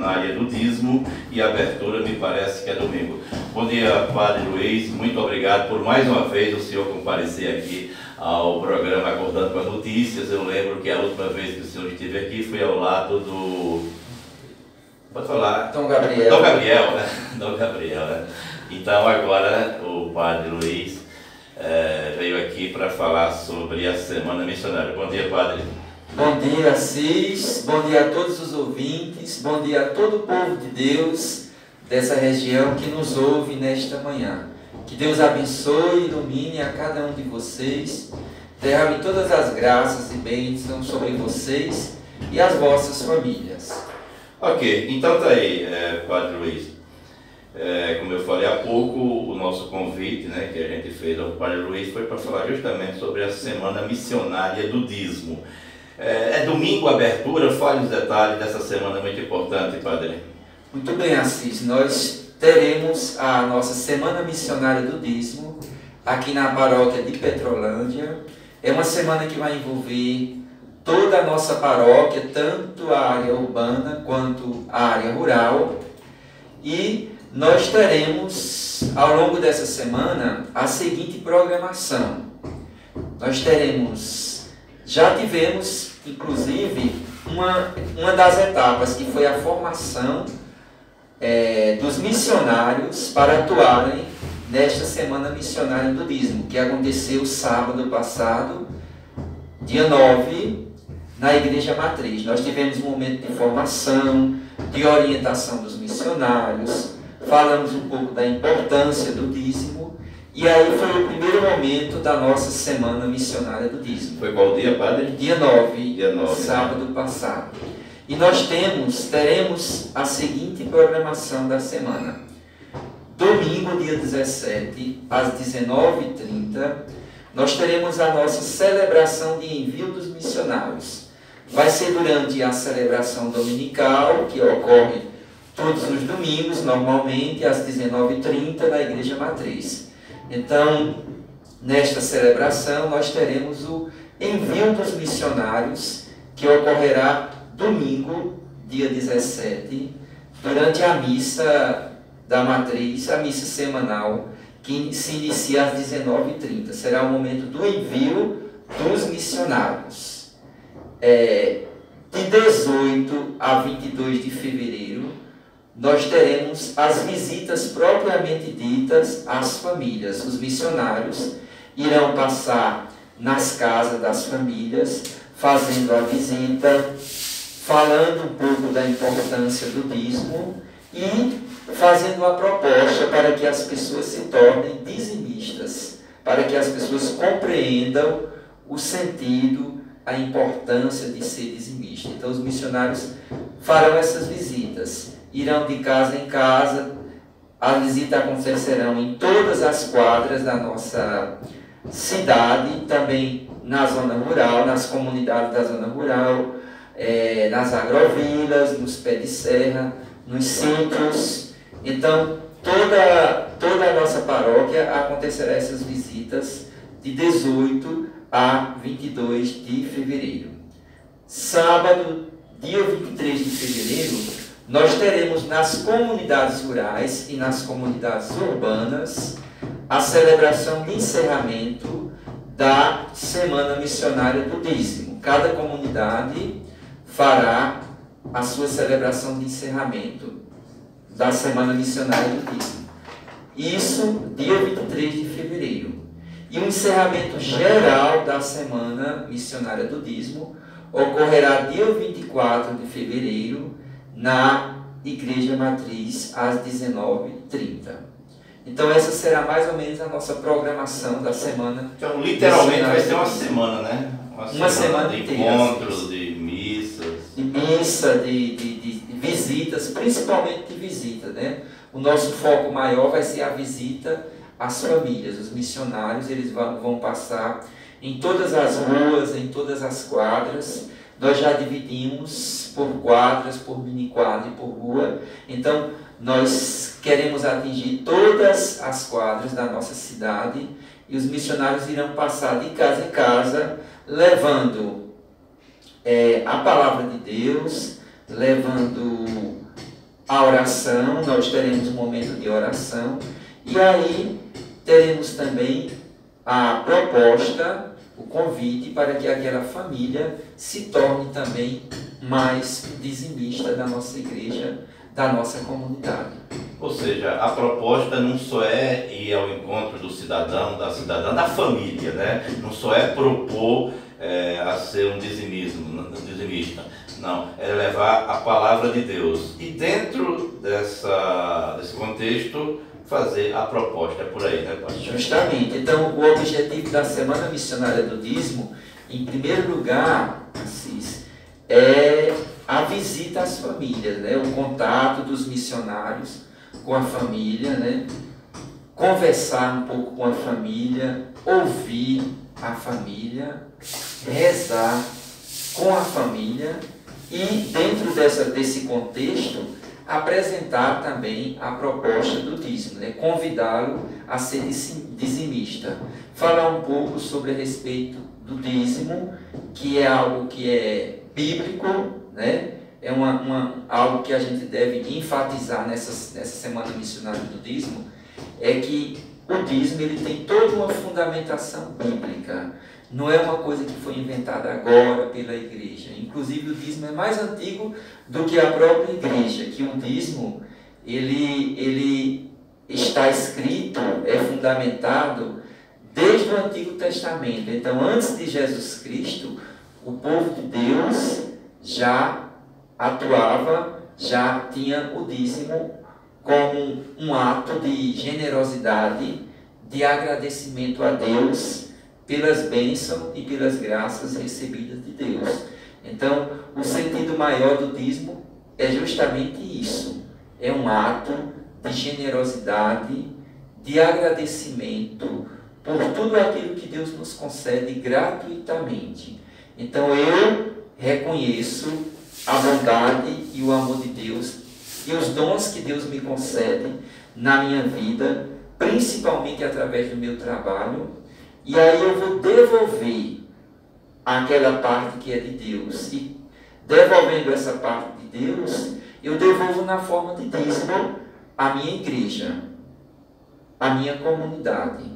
missionária do dízimo e a abertura me parece que é domingo. Bom dia, Padre Luiz, muito obrigado por mais uma vez o senhor comparecer aqui ao programa Acordando com as Notícias. Eu lembro que a última vez que o senhor esteve aqui foi ao lado do... Pode falar? Dom Gabriel. Dom Gabriel, né? Dom Gabriel, né? Então agora o Padre Luiz veio aqui para falar sobre a Semana Missionária. Bom dia, Padre. Bom dia, Assis. Bom dia a todos os ouvintes. Bom dia a todo o povo de Deus dessa região que nos ouve nesta manhã. Que Deus abençoe e ilumine a cada um de vocês. Derrame todas as graças e bênçãos sobre vocês e as vossas famílias. Ok, então tá aí, Padre Luiz. Como eu falei há pouco, o nosso convite, né, que a gente fez ao Padre Luiz foi para falar justamente sobre a Semana Missionária do Dízimo. É domingo a abertura, fale os detalhes dessa semana muito importante, Padre. Muito bem, Assis. Nós teremos a nossa Semana Missionária do Dízimo aqui na paróquia de Petrolândia. É uma semana que vai envolver toda a nossa paróquia, tanto a área urbana quanto a área rural. E nós teremos, ao longo dessa semana, a seguinte programação. Nós teremos, já tivemos, inclusive, uma das etapas, que foi a formação dos missionários para atuarem nesta Semana Missionária do Dízimo, que aconteceu sábado passado, dia 9, na Igreja Matriz. Nós tivemos um momento de formação, de orientação dos missionários, falamos um pouco da importância do dízimo, e aí foi o primeiro momento da nossa Semana Missionária do Dízimo. Foi qual dia, Padre? Dia 9, dia 9, sábado passado. E nós teremos a seguinte programação da semana. Domingo, dia 17, às 19h30, nós teremos a nossa celebração de envio dos missionários. Vai ser durante a celebração dominical, que ocorre todos os domingos, normalmente às 19h30, na Igreja Matriz. Então, nesta celebração, nós teremos o envio dos missionários, que ocorrerá domingo, dia 17, durante a missa da Matriz, a missa semanal, que se inicia às 19h30. Será o momento do envio dos missionários. De 18 a 22 de fevereiro, nós teremos as visitas propriamente ditas às famílias. Os missionários irão passar nas casas das famílias, fazendo a visita, falando um pouco da importância do dízimo e fazendo uma proposta para que as pessoas se tornem dizimistas, para que as pessoas compreendam o sentido, a importância de ser dizimista. Então os missionários farão essas visitas, irão de casa em casa, as visitas acontecerão em todas as quadras da nossa cidade, também na zona rural, nas comunidades da zona rural, nas agrovilas, nos pés de serra, nos sítios. Então, toda a nossa paróquia acontecerá essas visitas de 18 a 22 de fevereiro. Sábado, dia 23 de fevereiro, nós teremos nas comunidades rurais e nas comunidades urbanas a celebração de encerramento da Semana Missionária do Dízimo. Cada comunidade fará a sua celebração de encerramento da Semana Missionária do Dízimo. Isso, dia 23 de fevereiro. E o encerramento geral da Semana Missionária do Dízimo ocorrerá dia 24 de fevereiro na Igreja Matriz, às 19h30. Então essa será mais ou menos a nossa programação da semana. Então literalmente vai ser uma semana, né? Uma semana de inteira, encontros, de missas. De missa, de visitas, principalmente de visita, né? O nosso foco maior vai ser a visita às famílias. Os missionários, eles vão passar em todas as ruas, em todas as quadras. Nós já dividimos por quadras, por mini quadra e por rua. Então, nós queremos atingir todas as quadras da nossa cidade e os missionários irão passar de casa em casa, levando a palavra de Deus, levando a oração, nós teremos um momento de oração, e aí teremos também a proposta, o convite para que aquela família se torne também mais dizimista da nossa igreja, da nossa comunidade. Ou seja, a proposta não só é ir ao encontro do cidadão, da cidadã, da família, né? Não só é propor a ser um dizimista, não, é levar a palavra de Deus. E dentro desse contexto, fazer a proposta. É por aí, né, pastor? Justamente. Então, o objetivo da Semana Missionária do Dízimo, em primeiro lugar, Assis, é a visita às famílias, né? O contato dos missionários com a família, né? Conversar um pouco com a família, ouvir a família, rezar com a família e, dentro desse contexto, apresentar também a proposta do dízimo, né? Convidá-lo a ser dizimista. Falar um pouco sobre a respeito do dízimo, que é algo que é bíblico, né? É algo que a gente deve enfatizar nessa Semana Missionária do Dízimo, é que o dízimo ele tem toda uma fundamentação bíblica. Não é uma coisa que foi inventada agora pela igreja. Inclusive, o dízimo é mais antigo do que a própria igreja, que o dízimo ele está escrito, é fundamentado desde o Antigo Testamento. Então, antes de Jesus Cristo, o povo de Deus já atuava, já tinha o dízimo como um ato de generosidade, de agradecimento a Deus pelas bênçãos e pelas graças recebidas de Deus. Então, o sentido maior do dízimo é justamente isso. É um ato de generosidade, de agradecimento por tudo aquilo que Deus nos concede gratuitamente. Então, eu reconheço a bondade e o amor de Deus e os dons que Deus me concede na minha vida, principalmente através do meu trabalho, e aí eu vou devolver aquela parte que é de Deus. E devolvendo essa parte de Deus, eu devolvo na forma de dízimo à minha igreja, à minha comunidade.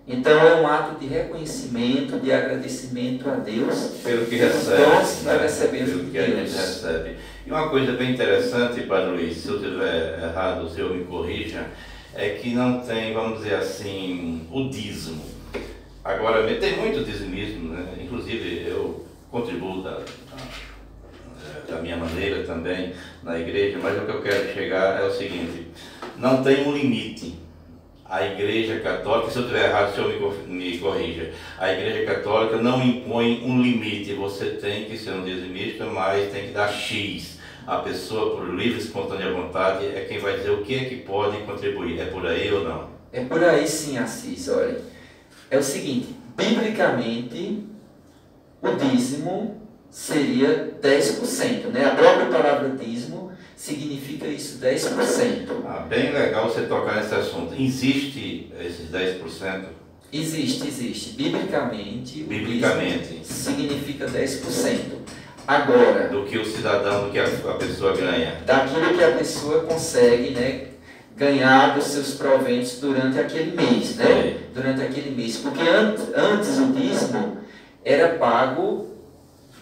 Então é um ato de reconhecimento, de agradecimento a Deus pelo que recebe, pelo que a gente recebe. E uma coisa bem interessante, Padre Luiz, se eu estiver errado, o senhor me corrija, é que não tem, vamos dizer assim, o dízimo. Agora, tem muito dizimismo, né? Inclusive eu contribuo da minha maneira também na igreja, mas o que eu quero chegar é o seguinte: não tem um limite. A Igreja Católica, se eu estiver errado, o senhor me corrija, a Igreja Católica não impõe um limite. Você tem que ser um dizimista, mas tem que dar X. A pessoa, por livre e espontânea vontade, é quem vai dizer o que é que pode contribuir. É por aí ou não? É por aí sim, Assis. Olha, é o seguinte: biblicamente, o dízimo seria 10%, né? A própria palavra dízimo significa isso, 10%. Bem legal você tocar nesse assunto. Existe esses 10%? Existe. Biblicamente, significa 10%. Agora, do que o cidadão, do que a pessoa ganha. Daquilo que a pessoa consegue, né, ganhar dos seus proventos durante aquele mês, né? Durante aquele mês. Porque antes o dízimo era pago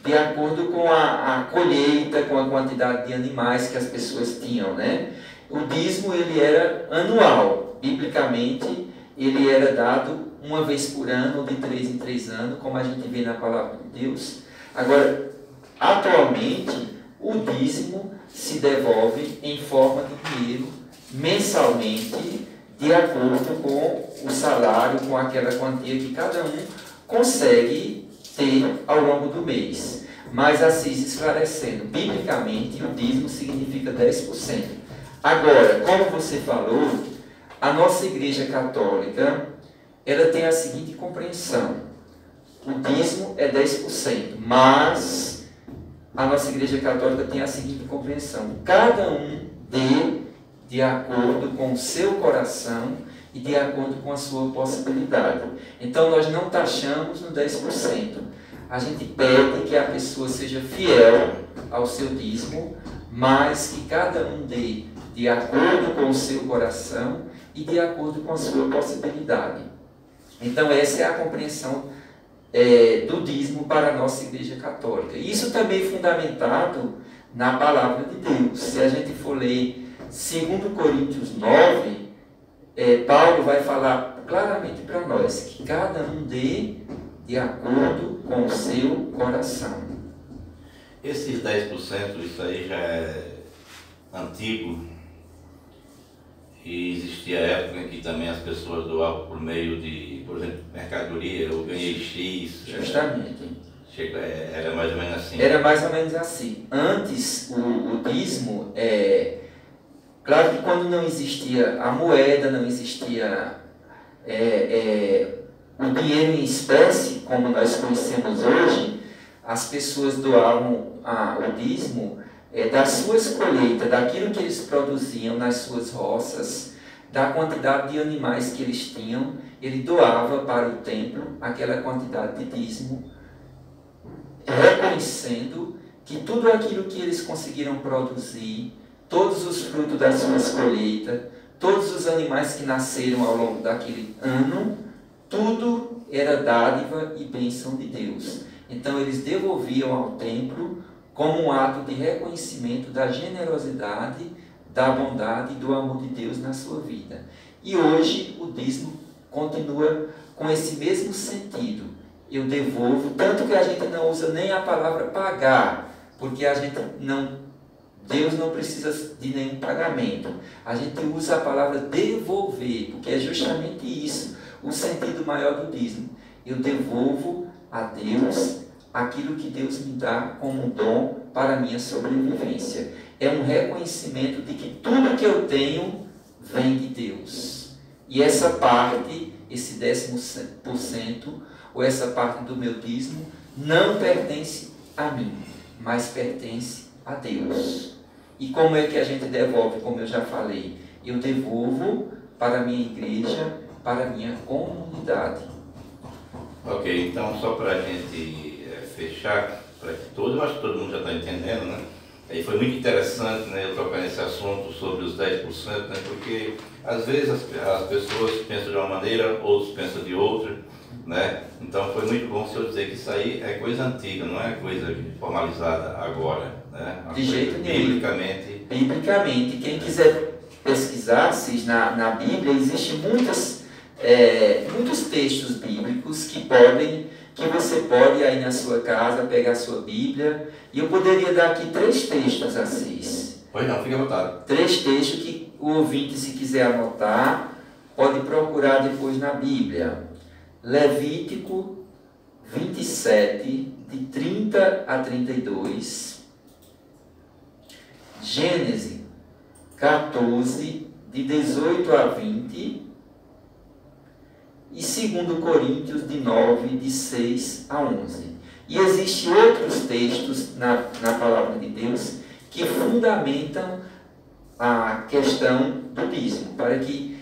de acordo com a colheita, com a quantidade de animais que as pessoas tinham, né? O dízimo ele era anual. Biblicamente, ele era dado uma vez por ano, ou de 3 em 3 anos, como a gente vê na palavra de Deus. Agora, atualmente, o dízimo se devolve em forma de dinheiro mensalmente, de acordo com o salário, com aquela quantia que cada um consegue ter ao longo do mês. Mas Assis esclarecendo, biblicamente o dízimo significa 10%. Agora, como você falou, a nossa Igreja Católica, ela tem a seguinte compreensão: o dízimo é 10%, mas a nossa Igreja Católica tem a seguinte compreensão: cada um dê de acordo com o seu coração e de acordo com a sua possibilidade. Então nós não taxamos no 10%. A gente pede que a pessoa seja fiel ao seu dízimo, mas que cada um dê de acordo com o seu coração e de acordo com a sua possibilidade. Então essa é a compreensão do dízimo para a nossa Igreja Católica. Isso também é fundamentado na Palavra de Deus. Se a gente for ler 2 Coríntios 9, Paulo vai falar claramente para nós que cada um dê de acordo com o seu coração. Esses 10%, isso aí já é antigo, e existia época em que também as pessoas doavam por meio de, por exemplo, mercadoria, eu ganhei X. Justamente. Era mais ou menos assim. Era mais ou menos assim. Antes, o dízimo, claro que quando não existia a moeda, não existia o dinheiro em espécie, como nós conhecemos hoje, as pessoas doavam o dízimo das suas colheitas, daquilo que eles produziam nas suas roças, da quantidade de animais que eles tinham, ele doava para o templo aquela quantidade de dízimo, reconhecendo que tudo aquilo que eles conseguiram produzir, todos os frutos das suas colheitas, todos os animais que nasceram ao longo daquele ano, tudo era dádiva e bênção de Deus. Então eles devolviam ao templo como um ato de reconhecimento da generosidade, da bondade e do amor de Deus na sua vida. E hoje o dízimo continua com esse mesmo sentido. Eu devolvo, tanto que a gente não usa nem a palavra pagar, porque Deus não precisa de nenhum pagamento. A gente usa a palavra devolver, porque é justamente isso, o sentido maior do dízimo. Eu devolvo a Deus aquilo que Deus me dá como um dom para a minha sobrevivência. É um reconhecimento de que tudo que eu tenho vem de Deus. E essa parte, esse 10%, ou essa parte do meu dízimo, não pertence a mim, mas pertence a Deus. E como é que a gente devolve? Como eu já falei, eu devolvo para a minha igreja, para a minha comunidade. Ok, então só para a gente fechar, para que eu acho que todo mundo já está entendendo, né? E foi muito interessante, né, eu tocar nesse assunto sobre os 10%, né, porque às vezes as pessoas pensam de uma maneira, outros pensam de outra, né? Então foi muito bom o senhor dizer que isso aí é coisa antiga, não é coisa formalizada agora, né? De jeito nenhum. Biblicamente, quem quiser pesquisar, na Bíblia existem muitos textos bíblicos que você pode aí na sua casa pegar a sua Bíblia, e eu poderia dar aqui 3 textos a vocês. Pois não, fique à vontade. 3 textos que o ouvinte, se quiser anotar, pode procurar depois na Bíblia. Levítico 27, de 30 a 32. Gênesis 14, de 18 a 20. E 2 Coríntios de 9, de 6 a 11. E existem outros textos na Palavra de Deus que fundamentam a questão do dízimo, para que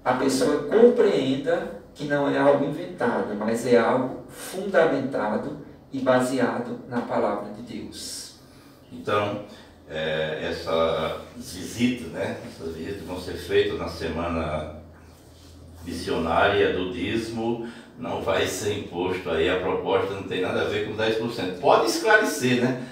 a pessoa compreenda que não é algo inventado, mas é algo fundamentado e baseado na Palavra de Deus. Então, essas visitas vão ser feitas na semana missionária do dízimo, não vai ser imposto aí, a proposta não tem nada a ver com 10%. Pode esclarecer, né?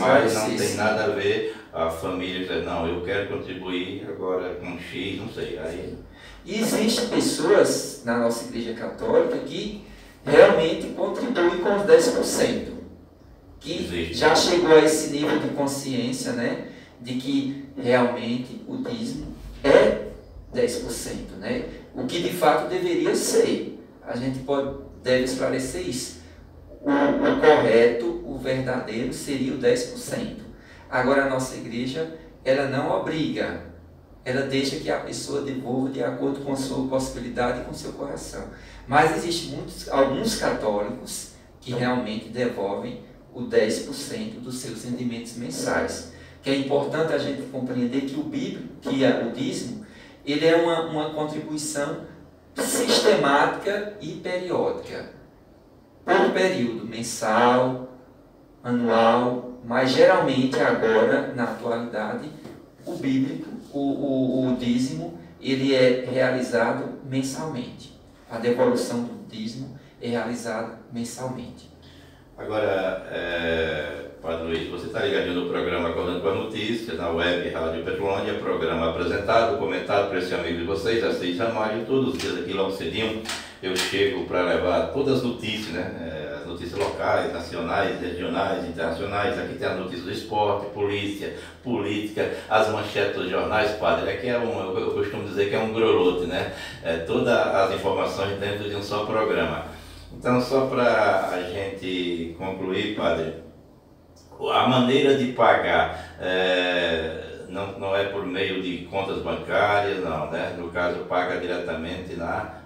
Mas não tem nada a ver, a família dizer, não, eu quero contribuir agora com X, não sei. Aí... E existem pessoas na nossa Igreja Católica que realmente contribuem com os 10%. Que já chegou a esse nível de consciência, né? De que realmente o dízimo é 10%, né? O que de fato deveria ser. A gente deve esclarecer isso. O correto, o verdadeiro seria o 10%. Agora a nossa igreja, ela não obriga. Ela deixa que a pessoa devolva de acordo com a sua possibilidade e com o seu coração. Mas existem alguns católicos que realmente devolvem o 10% dos seus rendimentos mensais. Que é importante a gente compreender que o dízimo, ele é uma contribuição sistemática e periódica, por período mensal, anual, mas geralmente agora, na atualidade, o bíblico, o dízimo, ele é realizado mensalmente. A devolução do dízimo é realizada mensalmente. Agora, Padre Luiz, você está ligadinho no programa Acordando com a Notícia, na web Rádio Petrolândia, programa apresentado, comentado por esse amigo de vocês, Assis Ramalho. Todos os dias aqui, logo cedinho, eu chego para levar todas as notícias, né? As notícias locais, nacionais, regionais, internacionais. Aqui tem as notícias do esporte, política, as manchetes dos jornais, Padre. Aqui eu costumo dizer que é um grolote, né? Todas as informações dentro de um só programa. Então, só para a gente concluir, Padre, a maneira de pagar não é por meio de contas bancárias, não, né? No caso, paga diretamente na...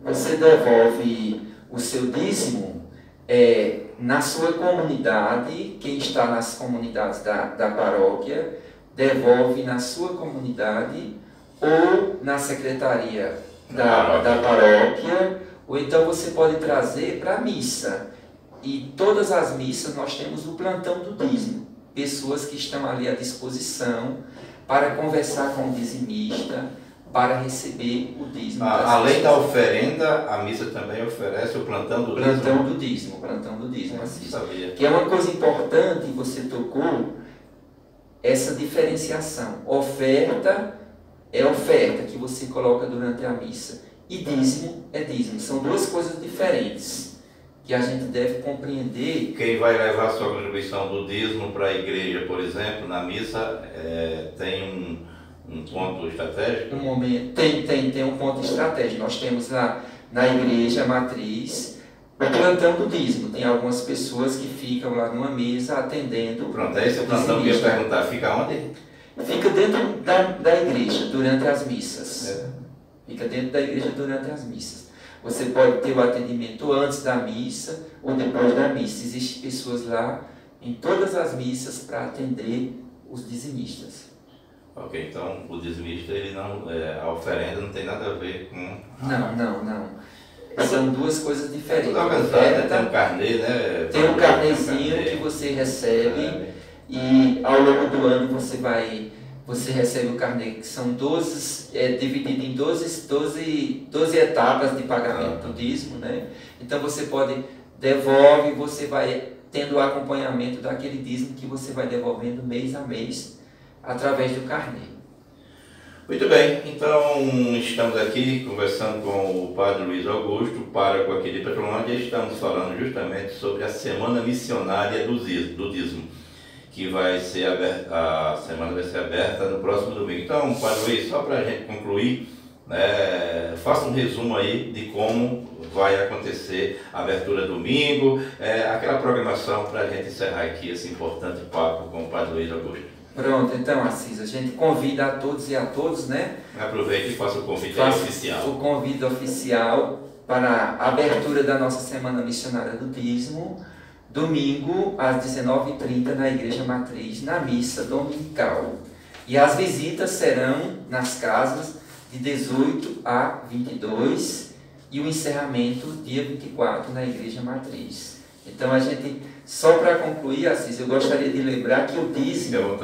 Você devolve o seu dízimo na sua comunidade. Quem está nas comunidades da paróquia devolve na sua comunidade ou na secretaria da paróquia, ou então você pode trazer para a missa. E todas as missas nós temos o plantão do dízimo, pessoas que estão ali à disposição para conversar com o dizimista, para receber o dízimo. Além da oferenda, a missa também oferece o plantão do dízimo? Plantão do dízimo, assim. Que é uma coisa importante, você tocou, essa diferenciação. Oferta é oferta que você coloca durante a missa, e dízimo é dízimo. São duas coisas diferentes que a gente deve compreender. Quem vai levar a sua contribuição do dízimo para a igreja, por exemplo, na missa, tem um ponto estratégico? Tem um ponto estratégico. Nós temos lá na igreja matriz o plantão do dízimo. Tem algumas pessoas que ficam lá numa mesa atendendo. Pronto, é esse o plantão que eu ia perguntar. Fica onde? Fica dentro da igreja durante as missas. Fica dentro da igreja durante as missas. Você pode ter o atendimento antes da missa ou depois da missa. Existem pessoas lá em todas as missas para atender os dizimistas. Ok, então o dizimista, ele não, a oferenda não tem nada a ver com... Não. São duas coisas diferentes. Tudo organizado, tem um carnê, né? Tem um carnezinho que você recebe e ao longo do ano você recebe o carnê, que são 12, dividido em 12 etapas de pagamento do dízimo, né? Então você devolve, você vai tendo o acompanhamento daquele dízimo que você vai devolvendo mês a mês através do carnê. Muito bem, então estamos aqui conversando com o Padre Luiz Augusto, pároco aqui de Petrolândia, e estamos falando justamente sobre a Semana Missionária do Dízimo, que vai ser aberta, a semana vai ser aberta no próximo domingo. Então, Padre Luiz, só para a gente concluir, faça um resumo aí de como vai acontecer a abertura domingo, aquela programação para a gente encerrar aqui esse importante papo com o Padre Luiz Augusto. Pronto, então, Assis, a gente convida a todos e a todos, né? Aproveite e faça o convite oficial. O convite oficial para a abertura da nossa Semana Missionária do Dízimo, domingo, às 19h30, na Igreja Matriz, na missa dominical. E as visitas serão nas casas de 18 a 22 e o encerramento dia 24 na Igreja Matriz. Então, só para concluir, Assis, eu gostaria de lembrar que o dízimo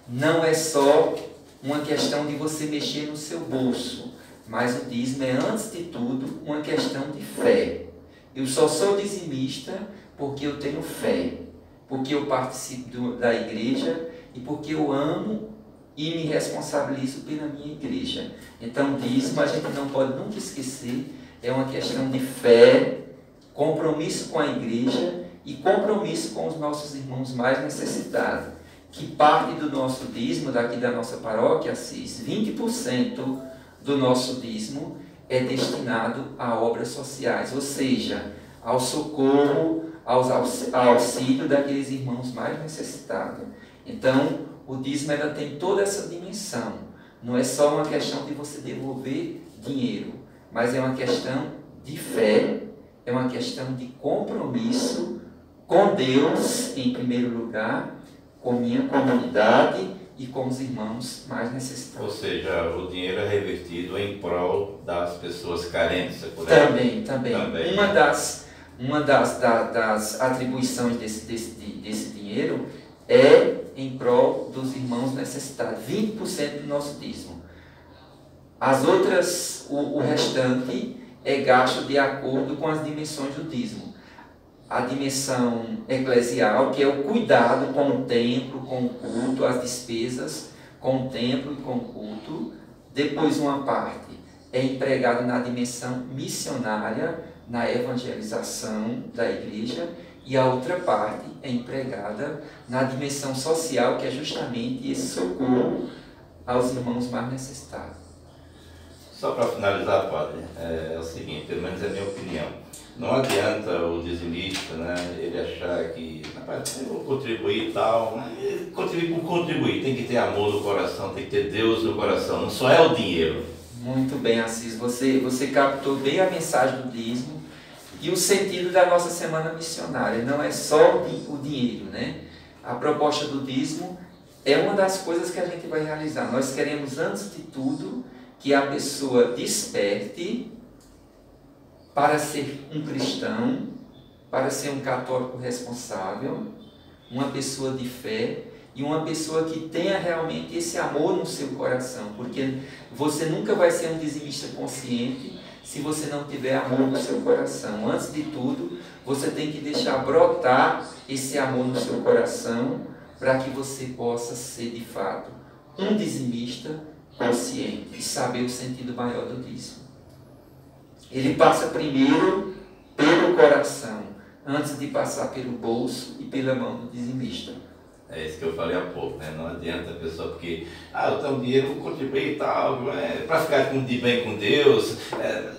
não é só uma questão de você mexer no seu bolso, mas o dízimo é, antes de tudo, uma questão de fé. Eu só sou dizimista porque eu tenho fé, porque eu participo da igreja e porque eu amo e me responsabilizo pela minha igreja. Então, dízimo a gente não pode nunca esquecer, é uma questão de fé, compromisso com a igreja e compromisso com os nossos irmãos mais necessitados, que parte do nosso dízimo, daqui da nossa paróquia, Assis, 20% do nosso dízimo é destinado a obras sociais, ou seja, ao socorro, ao auxílio daqueles irmãos mais necessitados. Então, o dízimo ainda tem toda essa dimensão. Não é só uma questão de você devolver dinheiro, mas é uma questão de fé, é uma questão de compromisso com Deus, em primeiro lugar, com minha comunidade e com os irmãos mais necessitados. Ou seja, o dinheiro é revertido em prol das pessoas carentes. Também. Uma das atribuições desse dinheiro é em prol dos irmãos necessitados, 20% do nosso dízimo. As outras, o restante é gasto de acordo com as dimensões do dízimo. A dimensão eclesial, que é o cuidado com o templo, com o culto, as despesas com o templo e com o culto. Depois uma parte é empregada na dimensão missionária, na evangelização da igreja, e a outra parte é empregada na dimensão social, que é justamente esse socorro aos irmãos mais necessitados. Só para finalizar, padre, é o seguinte, pelo menos é a minha opinião. Não adianta o dizimista, né, ele achar que, rapaz, eu vou contribuir e tal, mas contribuir por contribuir, tem que ter amor no coração, tem que ter Deus no coração, não só é o dinheiro. Muito bem, Assis, você captou bem a mensagem do dízimo e o sentido da nossa semana missionária. Não é só o dinheiro, né? A proposta do dízimo é uma das coisas que a gente vai realizar. Nós queremos, antes de tudo, que a pessoa desperte para ser um cristão, para ser um católico responsável, uma pessoa de fé e uma pessoa que tenha realmente esse amor no seu coração, porque você nunca vai ser um dizimista consciente se você não tiver amor no seu coração. Antes de tudo, você tem que deixar brotar esse amor no seu coração para que você possa ser de fato um dizimista consciente e saber o sentido maior do dízimo. Ele passa primeiro pelo coração, antes de passar pelo bolso e pela mão do dizimista. É isso que eu falei há pouco, né? Não adianta a pessoa porque, eu tenho dinheiro, vou contribuir e tal, para ficar de bem com Deus,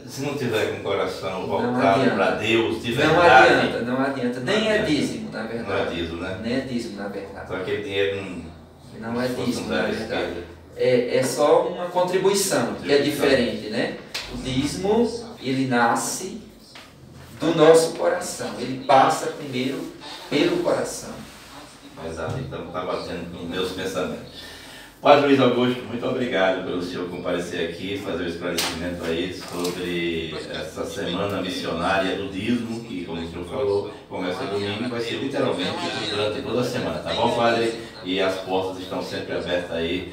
se não tiver com o coração voltado para Deus, de verdade. Não adianta, nem é dízimo, na verdade. Não é dízimo, né? Nem é dízimo, na verdade. Então aquele dinheiro não é dízimo, na verdade. É só uma contribuição, que é diferente, né? O dízimo, ele nasce do nosso coração, ele passa primeiro pelo coração. Exato, então está batendo com meus pensamentos. Padre Luiz Augusto, muito obrigado pelo senhor comparecer aqui, fazer o esclarecimento aí sobre essa semana missionária do dízimo, que, como o senhor falou, começa domingo e vai ser literalmente durante toda a semana, tá bom, padre? E as portas estão sempre abertas aí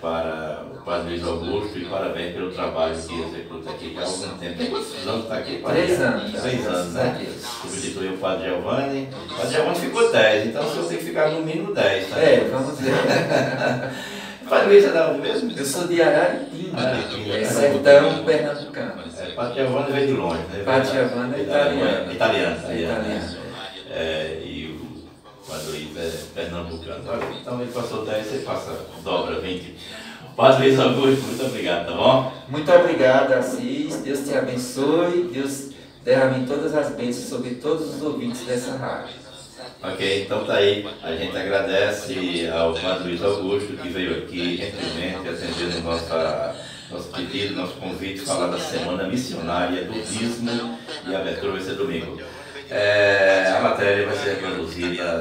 para o Padre Luiz Augusto, e parabéns pelo trabalho que executa aqui, que há algum tempo. Quantos anos está aqui? 3 anos. 3 anos, né? Substituiu o Padre Giovanni. O Padre Giovanni ficou 10, então o senhor tem que ficar no mínimo 10, tá? Vamos ver. Padre Luiz é da onde mesmo? Eu sou de Araripina, sertão pernambucano. Padre Giovanni veio de longe, né? Padre Giovanni é italiano. Italiano. E o Padre Luiz é pernambucano. Então ele passou 10, você dobra 20. Padre Luiz Augusto, muito obrigado, tá bom? Muito obrigado, Assis. Deus te abençoe. Deus derrame todas as bênçãos sobre todos os ouvintes dessa rádio. Ok, então tá aí. A gente agradece ao Padre Luiz Augusto, que veio aqui gentilmente atendendo nosso pedido, nosso convite, falar da semana missionária do dízimo, e a abertura vai ser domingo. A matéria vai ser reproduzida